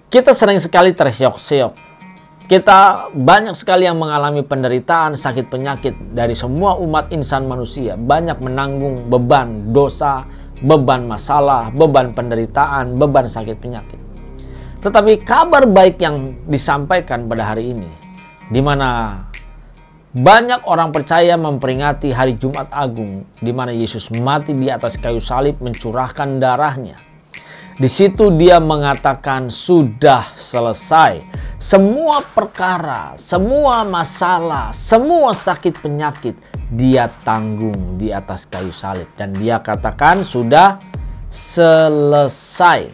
Kita sering sekali terseok-seok. Kita banyak sekali yang mengalami penderitaan, sakit penyakit dari semua umat insan manusia. Banyak menanggung beban dosa, beban masalah, beban penderitaan, beban sakit penyakit. Tetapi kabar baik yang disampaikan pada hari ini, di mana banyak orang percaya memperingati hari Jumat Agung, di mana Yesus mati di atas kayu salib mencurahkan darahnya. Di situ dia mengatakan sudah selesai. Semua perkara, semua masalah, semua sakit penyakit dia tanggung di atas kayu salib. Dan dia katakan sudah selesai.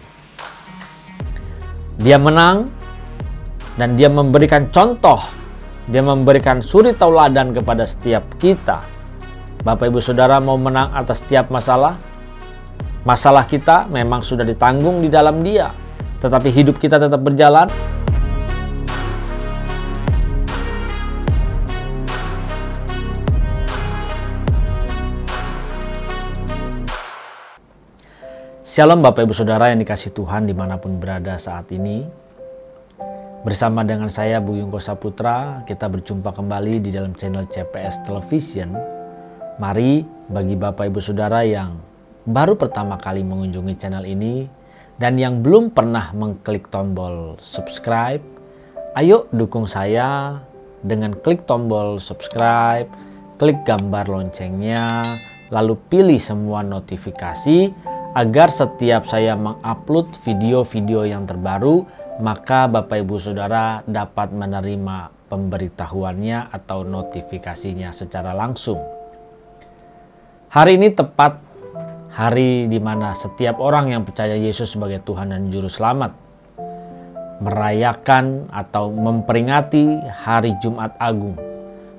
Dia menang dan dia memberikan contoh. Dia memberikan suri tauladan kepada setiap kita. Bapak Ibu Saudara mau menang atas setiap masalah? Masalah kita memang sudah ditanggung di dalam dia. Tetapi hidup kita tetap berjalan. Shalom Bapak Ibu Saudara yang dikasihi Tuhan dimanapun berada saat ini. Bersama dengan saya Buyung Kosaputra, kita berjumpa kembali di dalam channel CPS Television. Mari bagi Bapak Ibu Saudara yang baru pertama kali mengunjungi channel ini dan yang belum pernah mengklik tombol subscribe, ayo dukung saya dengan klik tombol subscribe, klik gambar loncengnya, lalu pilih semua notifikasi agar setiap saya mengupload video-video yang terbaru, maka Bapak Ibu Saudara dapat menerima pemberitahuannya atau notifikasinya secara langsung. Hari ini tepat hari di mana setiap orang yang percaya Yesus sebagai Tuhan dan Juru Selamat merayakan atau memperingati hari Jumat Agung.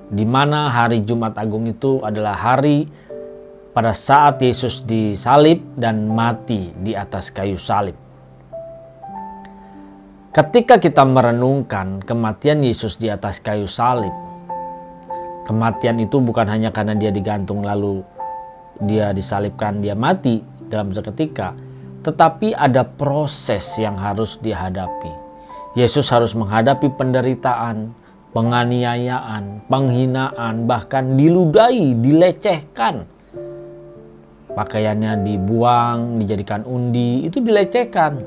Di mana hari Jumat Agung itu adalah hari pada saat Yesus disalib dan mati di atas kayu salib. Ketika kita merenungkan kematian Yesus di atas kayu salib, kematian itu bukan hanya karena dia digantung lalu dia disalibkan, dia mati dalam seketika, tetapi ada proses yang harus dihadapi. Yesus harus menghadapi penderitaan, penganiayaan, penghinaan, bahkan diludahi, dilecehkan. Pakaiannya dibuang, dijadikan undi, itu dilecehkan.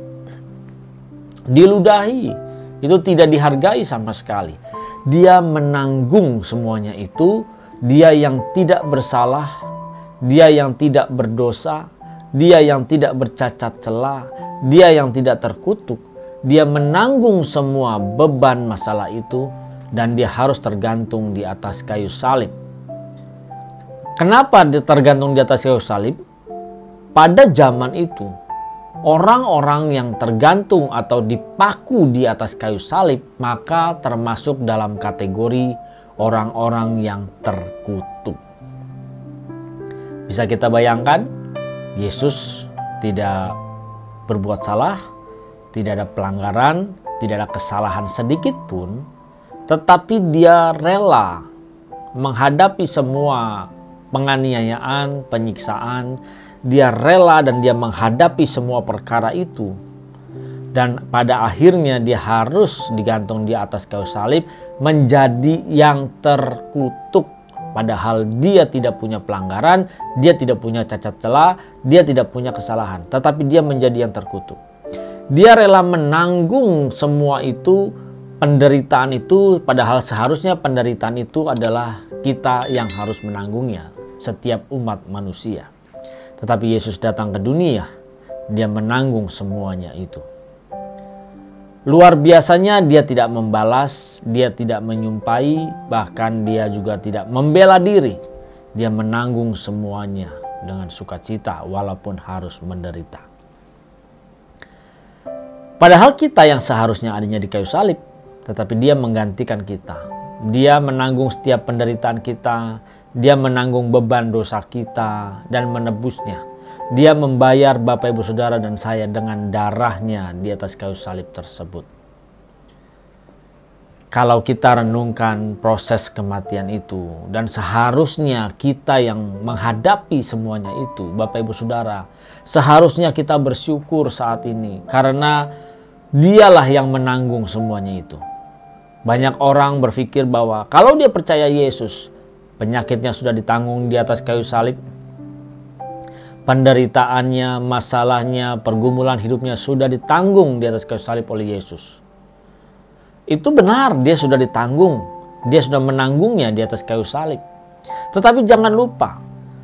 Diludahi, itu tidak dihargai sama sekali. Dia menanggung semuanya itu, dia yang tidak bersalah, dia yang tidak berdosa, dia yang tidak bercacat celah, dia yang tidak terkutuk. Dia menanggung semua beban masalah itu dan dia harus tergantung di atas kayu salib. Kenapa dia tergantung di atas kayu salib? Pada zaman itu, orang-orang yang tergantung atau dipaku di atas kayu salib maka termasuk dalam kategori orang-orang yang terkutuk. Bisa kita bayangkan, Yesus tidak berbuat salah, tidak ada pelanggaran, tidak ada kesalahan sedikit pun, tetapi dia rela menghadapi semua penganiayaan, penyiksaan, dia rela dan dia menghadapi semua perkara itu. Dan pada akhirnya dia harus digantung di atas kayu salib menjadi yang terkutuk. Padahal dia tidak punya pelanggaran, dia tidak punya cacat celah, dia tidak punya kesalahan. Tetapi dia menjadi yang terkutuk. Dia rela menanggung semua itu, penderitaan itu, padahal seharusnya penderitaan itu adalah kita yang harus menanggungnya, setiap umat manusia. Tetapi Yesus datang ke dunia, dia menanggung semuanya itu. Luar biasanya dia tidak membalas, dia tidak menyumpai, bahkan dia juga tidak membela diri. Dia menanggung semuanya dengan sukacita walaupun harus menderita. Padahal kita yang seharusnya adanya di kayu salib, tetapi dia menggantikan kita. Dia menanggung setiap penderitaan kita, dia menanggung beban dosa kita dan menebusnya. Dia membayar Bapak Ibu Saudara dan saya dengan darahnya di atas kayu salib tersebut. Kalau kita renungkan proses kematian itu dan seharusnya kita yang menghadapi semuanya itu, Bapak Ibu Saudara, seharusnya kita bersyukur saat ini karena Dialah yang menanggung semuanya itu. Banyak orang berpikir bahwa kalau dia percaya Yesus, penyakitnya sudah ditanggung di atas kayu salib. Penderitaannya, masalahnya, pergumulan hidupnya sudah ditanggung di atas kayu salib oleh Yesus. Itu benar, dia sudah ditanggung. Dia sudah menanggungnya di atas kayu salib. Tetapi jangan lupa,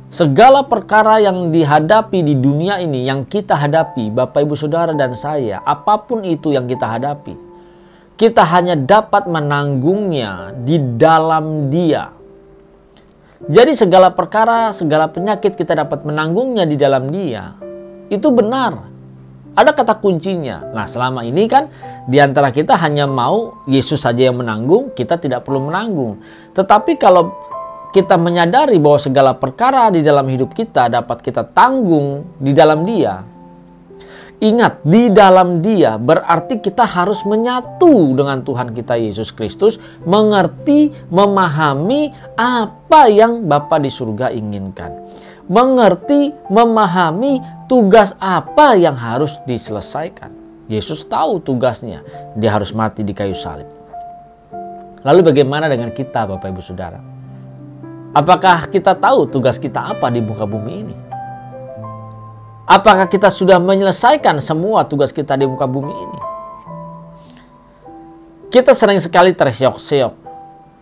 segala perkara yang dihadapi di dunia ini, yang kita hadapi, Bapak Ibu Saudara dan saya, apapun itu yang kita hadapi, kita hanya dapat menanggungnya di dalam Dia. Jadi segala perkara, segala penyakit kita dapat menanggungnya di dalam Dia. Itu benar. Ada kata kuncinya. Nah, selama ini kan di antara kita hanya mau Yesus saja yang menanggung, kita tidak perlu menanggung. Tetapi kalau kita menyadari bahwa segala perkara di dalam hidup kita dapat kita tanggung di dalam Dia. Ingat, di dalam Dia berarti kita harus menyatu dengan Tuhan kita Yesus Kristus, mengerti, memahami apa yang Bapa di surga inginkan. Mengerti, memahami tugas apa yang harus diselesaikan. Yesus tahu tugasnya, dia harus mati di kayu salib. Lalu bagaimana dengan kita, Bapak Ibu Saudara? Apakah kita tahu tugas kita apa di muka bumi ini? Apakah kita sudah menyelesaikan semua tugas kita di muka bumi ini? Kita sering sekali terseok-seok.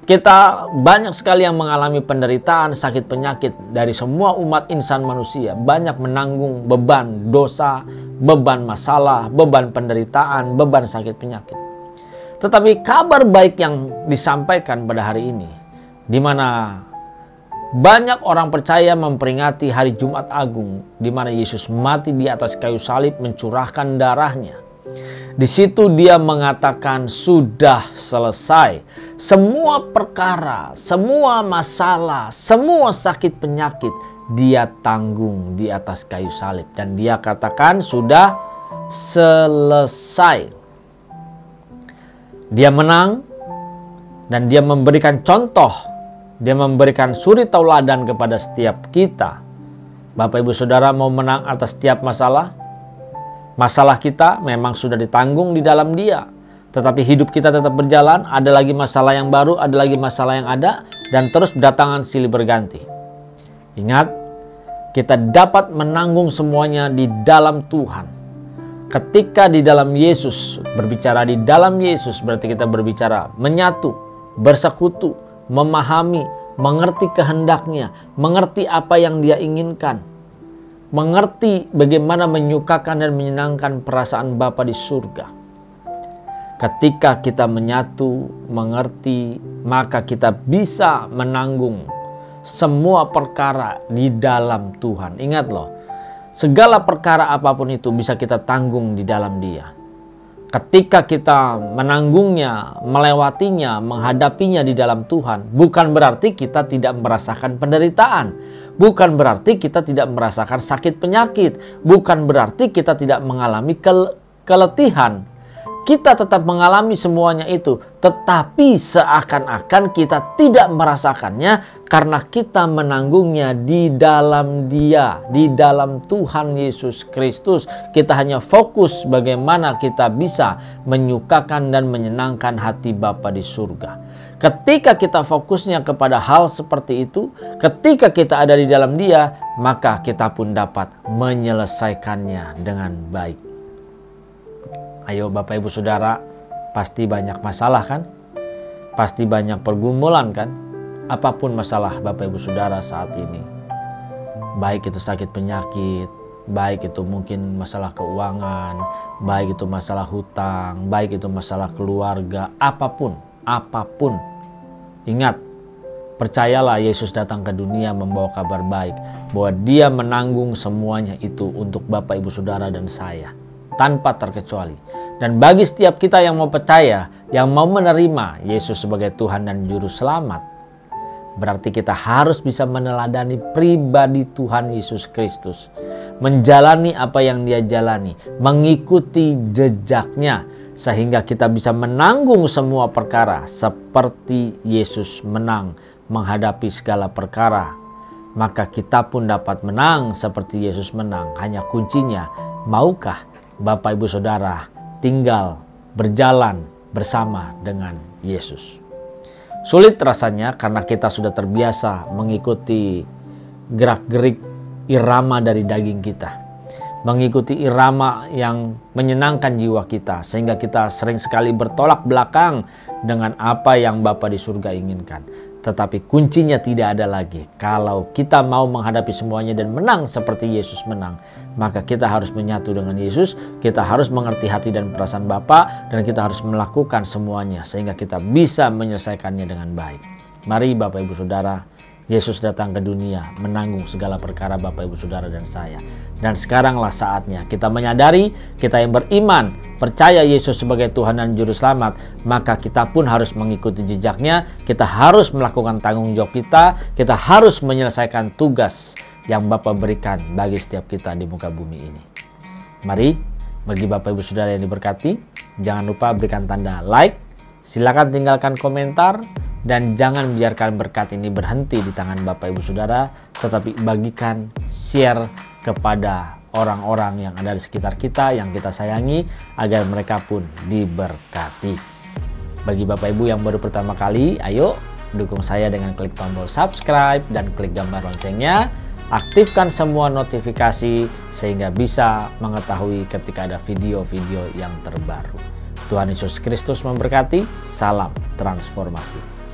Kita banyak sekali yang mengalami penderitaan, sakit penyakit dari semua umat insan manusia. Banyak menanggung beban dosa, beban masalah, beban penderitaan, beban sakit penyakit. Tetapi kabar baik yang disampaikan pada hari ini, di mana banyak orang percaya memperingati hari Jumat Agung, di mana Yesus mati di atas kayu salib mencurahkan darahnya. Di situ dia mengatakan sudah selesai. Semua perkara, semua masalah, semua sakit penyakit dia tanggung di atas kayu salib. Dan dia katakan sudah selesai. Dia menang dan dia memberikan contoh. Dia memberikan suri tauladan kepada setiap kita. Bapak Ibu Saudara mau menang atas setiap masalah? Masalah kita memang sudah ditanggung di dalam Dia. Tetapi hidup kita tetap berjalan, ada lagi masalah yang baru, ada lagi masalah yang ada, dan terus berdatangan silih berganti. Ingat, kita dapat menanggung semuanya di dalam Tuhan. Ketika di dalam Yesus, berbicara di dalam Yesus berarti kita berbicara menyatu, bersekutu, memahami, mengerti kehendaknya, mengerti apa yang Dia inginkan, mengerti bagaimana menyukakan dan menyenangkan perasaan Bapa di surga. Ketika kita menyatu, mengerti, maka kita bisa menanggung semua perkara di dalam Tuhan. Ingat loh, segala perkara apapun itu bisa kita tanggung di dalam Dia. Ketika kita menanggungnya, melewatinya, menghadapinya di dalam Tuhan, bukan berarti kita tidak merasakan penderitaan. Bukan berarti kita tidak merasakan sakit penyakit. Bukan berarti kita tidak mengalami keletihan. Kita tetap mengalami semuanya itu. Tetapi seakan-akan kita tidak merasakannya karena kita menanggungnya di dalam Dia. Di dalam Tuhan Yesus Kristus. Kita hanya fokus bagaimana kita bisa menyukakan dan menyenangkan hati Bapa di surga. Ketika kita fokusnya kepada hal seperti itu, ketika kita ada di dalam Dia, maka kita pun dapat menyelesaikannya dengan baik. Ayo Bapak Ibu Saudara, pasti banyak masalah kan? Pasti banyak pergumulan kan? Apapun masalah Bapak Ibu Saudara saat ini. Baik itu sakit penyakit, baik itu mungkin masalah keuangan, baik itu masalah hutang, baik itu masalah keluarga, apapun. Ingat, percayalah Yesus datang ke dunia membawa kabar baik bahwa Dia menanggung semuanya itu untuk Bapak Ibu Saudara dan saya tanpa terkecuali. Dan bagi setiap kita yang mau percaya, yang mau menerima Yesus sebagai Tuhan dan Juru Selamat, berarti kita harus bisa meneladani pribadi Tuhan Yesus Kristus, menjalani apa yang Dia jalani, mengikuti jejaknya, sehingga kita bisa menanggung semua perkara seperti Yesus menang menghadapi segala perkara. Maka kita pun dapat menang seperti Yesus menang. Hanya kuncinya, maukah Bapak Ibu Saudara tinggal, berjalan bersama dengan Yesus. Sulit rasanya karena kita sudah terbiasa mengikuti gerak-gerik irama dari daging kita, mengikuti irama yang menyenangkan jiwa kita, sehingga kita sering sekali bertolak belakang dengan apa yang Bapa di surga inginkan. Tetapi kuncinya tidak ada lagi. Kalau kita mau menghadapi semuanya dan menang seperti Yesus menang, maka kita harus menyatu dengan Yesus, kita harus mengerti hati dan perasaan Bapa, dan kita harus melakukan semuanya sehingga kita bisa menyelesaikannya dengan baik. Mari Bapak Ibu Saudara, Yesus datang ke dunia menanggung segala perkara Bapak Ibu Saudara dan saya. Dan sekaranglah saatnya kita menyadari, kita yang beriman, percaya Yesus sebagai Tuhan dan Juru Selamat, maka kita pun harus mengikuti jejaknya, kita harus melakukan tanggung jawab kita harus menyelesaikan tugas yang Bapa berikan bagi setiap kita di muka bumi ini. Mari, bagi Bapak Ibu Saudara yang diberkati, jangan lupa berikan tanda like, silakan tinggalkan komentar, dan jangan biarkan berkat ini berhenti di tangan Bapak Ibu Saudara, tetapi bagikan, share kepada orang-orang yang ada di sekitar kita, yang kita sayangi, agar mereka pun diberkati. Bagi Bapak Ibu yang baru pertama kali, ayo dukung saya dengan klik tombol subscribe dan klik gambar loncengnya. Aktifkan semua notifikasi sehingga bisa mengetahui ketika ada video-video yang terbaru. Tuhan Yesus Kristus memberkati. Salam transformasi.